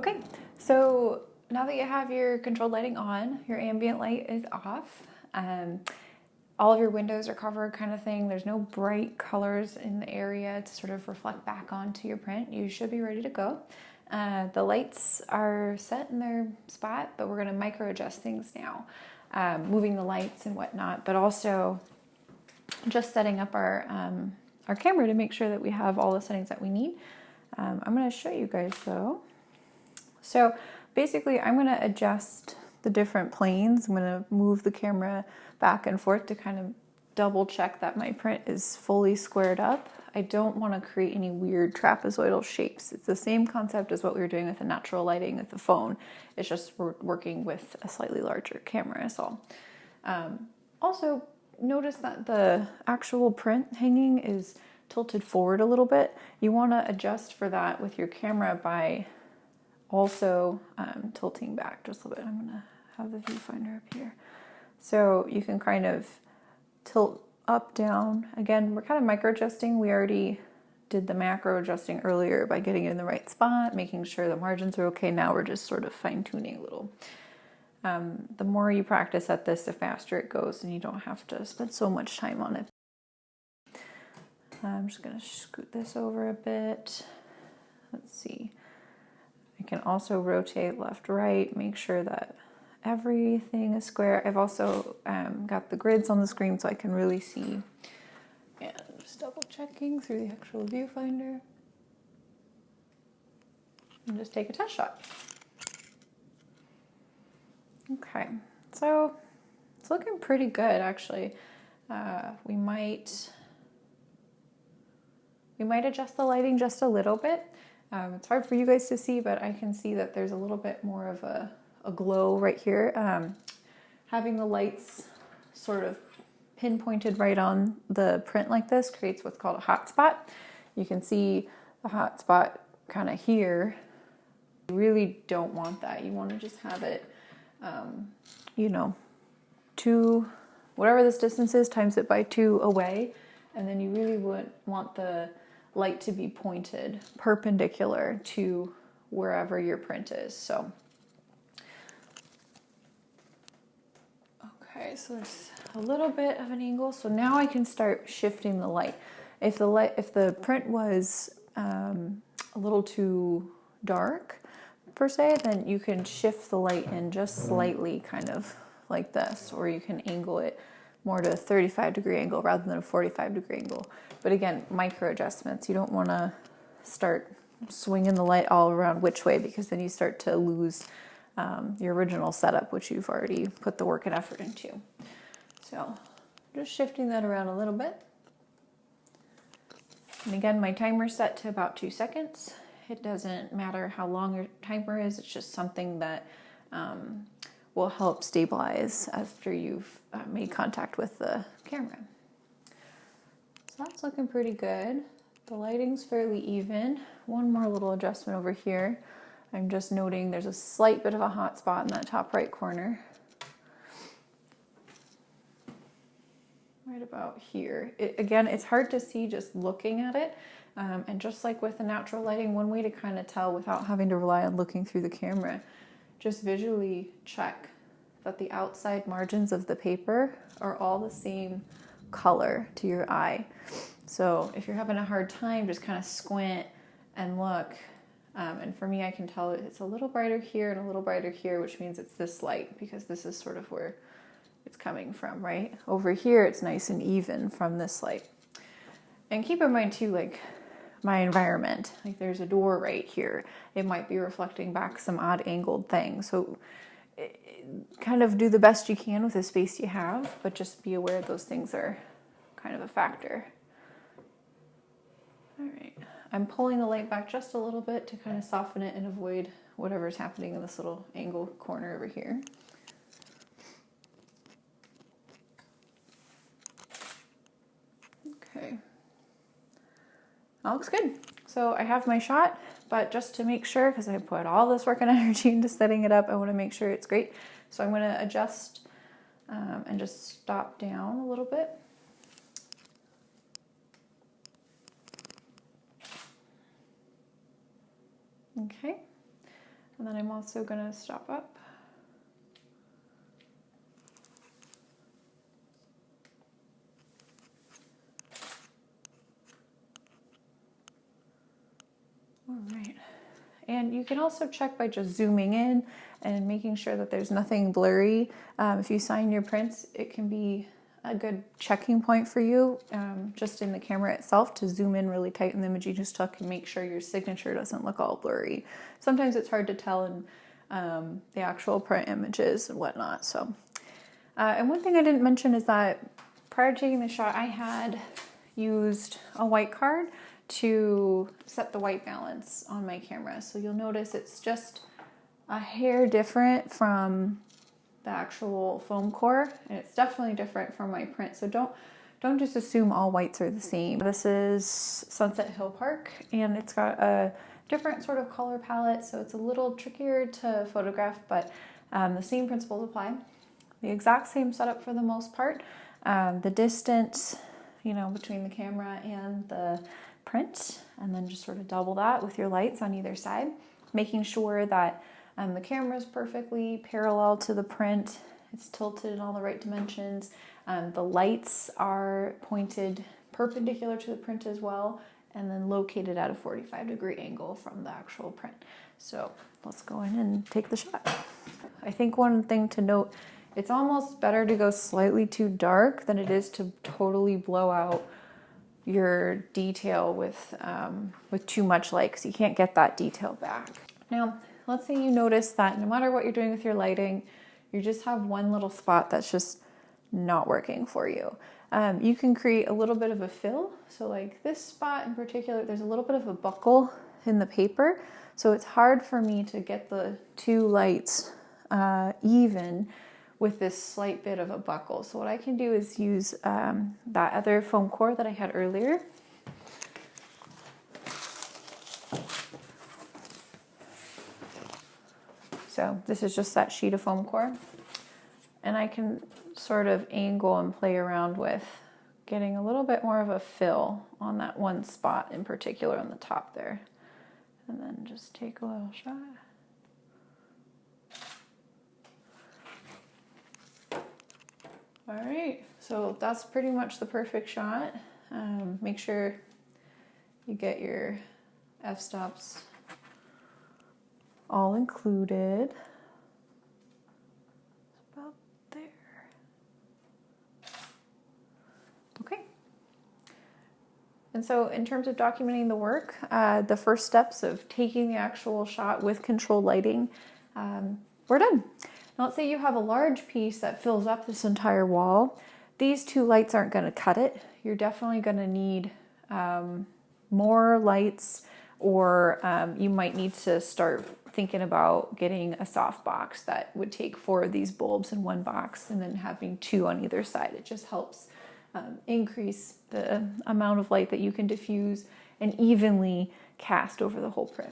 Okay, so now that you have your controlled lighting on, your ambient light is off, all of your windows are covered kind of thing, there's no bright colors in the area to sort of reflect back onto your print, you should be ready to go. The lights are set in their spot, but we're going to micro adjust things now, moving the lights and whatnot, but also just setting up our camera to make sure that we have all the settings that we need. I'm going to show you guys though. So basically I'm going to adjust the different planes. I'm going to move the camera back and forth to kind of double check that my print is fully squared up. I don't want to create any weird trapezoidal shapes. It's the same concept as what we were doing with the natural lighting with the phone. It's just we're working with a slightly larger camera is all. Also notice that the actual print hanging is tilted forward a little bit. You want to adjust for that with your camera by also tilting back just a little bit. I'm gonna have the viewfinder up here. So you can kind of tilt up, down. Again, we're kind of micro adjusting. We already did the macro adjusting earlier by getting it in the right spot, making sure the margins are okay. Now we're just sort of fine tuning a little. The more you practice at this, the faster it goes and you don't have to spend so much time on it. I'm just gonna scoot this over a bit. Let's see. I can also rotate left, right, make sure that everything is square. I've also got the grids on the screen so I can really see. And just double checking through the actual viewfinder. And just take a test shot. Okay, so it's looking pretty good actually. We might adjust the lighting just a little bit. It's hard for you guys to see, but I can see that there's a little bit more of a glow right here. Having the lights sort of pinpointed right on the print like this creates what's called a hot spot. You can see the hot spot kind of here. You really don't want that. You want to just have it, you know, whatever this distance is, times it by 2 away. And then you really would want the light to be pointed perpendicular to wherever your print is. So, okay, so there's a little bit of an angle. So now I can start shifting the light. If the print was a little too dark per se, then you can shift the light in just slightly, kind of like this, or you can angle it more to a 35-degree angle rather than a 45-degree angle. But again, micro adjustments. You don't want to start swinging the light all around which way, because then you start to lose your original setup, which you've already put the work and effort into. So just shifting that around a little bit. And again, my timer's set to about 2 seconds. It doesn't matter how long your timer is. It's just something that will help stabilize after you've made contact with the camera. So that's looking pretty good. The lighting's fairly even. One more little adjustment over here. I'm just noting there's a slight bit of a hot spot in that top right corner. Right about here. Again, it's hard to see just looking at it. And just like with the natural lighting, one way to kind of tell without having to rely on looking through the camera, just visually check that the outside margins of the paper are all the same color to your eye. So if you're having a hard time, just kind of squint and look. And for me, I can tell it's a little brighter here and a little brighter here, which means it's this light, because this is sort of where it's coming from, right? Over here, it's nice and even from this light. And keep in mind too, like my environment, like there's a door right here. It might be reflecting back some odd angled thing. So kind of do the best you can with the space you have, but just be aware those things are kind of a factor. All right, I'm pulling the light back just a little bit to kind of soften it and avoid whatever's happening in this little angle corner over here. Okay, that looks good. So I have my shot, but just to make sure, because I put all this work and energy into setting it up, I want to make sure it's great. So I'm going to adjust and just stop down a little bit. Okay. And then I'm also going to stop up. All right. And you can also check by just zooming in and making sure that there's nothing blurry. If you sign your prints, it can be a good checking point for you, just in the camera itself, to zoom in really tight in the image you just took and make sure your signature doesn't look all blurry. Sometimes it's hard to tell in the actual print images and whatnot. So, and one thing I didn't mention is that prior to taking the shot, I had used a white card to set the white balance on my camera. So you'll notice it's just a hair different from the actual foam core, and it's definitely different from my print. So don't just assume all whites are the same. This is Sunset Hill Park, and it's got a different sort of color palette, so it's a little trickier to photograph, but the same principles apply. The exact same setup for the most part. The distance, you know, between the camera and the print, and then just sort of double that with your lights on either side, making sure that the camera is perfectly parallel to the print. It's tilted in all the right dimensions. The lights are pointed perpendicular to the print as well, and then located at a 45-degree angle from the actual print. So let's go in and take the shot. I think one thing to note, it's almost better to go slightly too dark than it is to totally blow out your detail with too much light, because you can't get that detail back. Now, let's say you notice that no matter what you're doing with your lighting, you just have one little spot that's just not working for you. You can create a little bit of a fill. So like this spot in particular, there's a little bit of a buckle in the paper. So it's hard for me to get the two lights even with this slight bit of a buckle. So what I can do is use that other foam core that I had earlier. So this is just that sheet of foam core, and I can sort of angle and play around with getting a little bit more of a fill on that one spot in particular on the top there, and then just take a little shot. All right, so that's pretty much the perfect shot. Make sure you get your f-stops all included. About there. Okay. And so in terms of documenting the work, the first steps of taking the actual shot with controlled lighting, we're done. Now let's say you have a large piece that fills up this entire wall. These two lights aren't going to cut it. You're definitely going to need more lights, or you might need to start thinking about getting a soft box that would take 4 of these bulbs in one box and then having 2 on either side. It just helps increase the amount of light that you can diffuse and evenly cast over the whole print.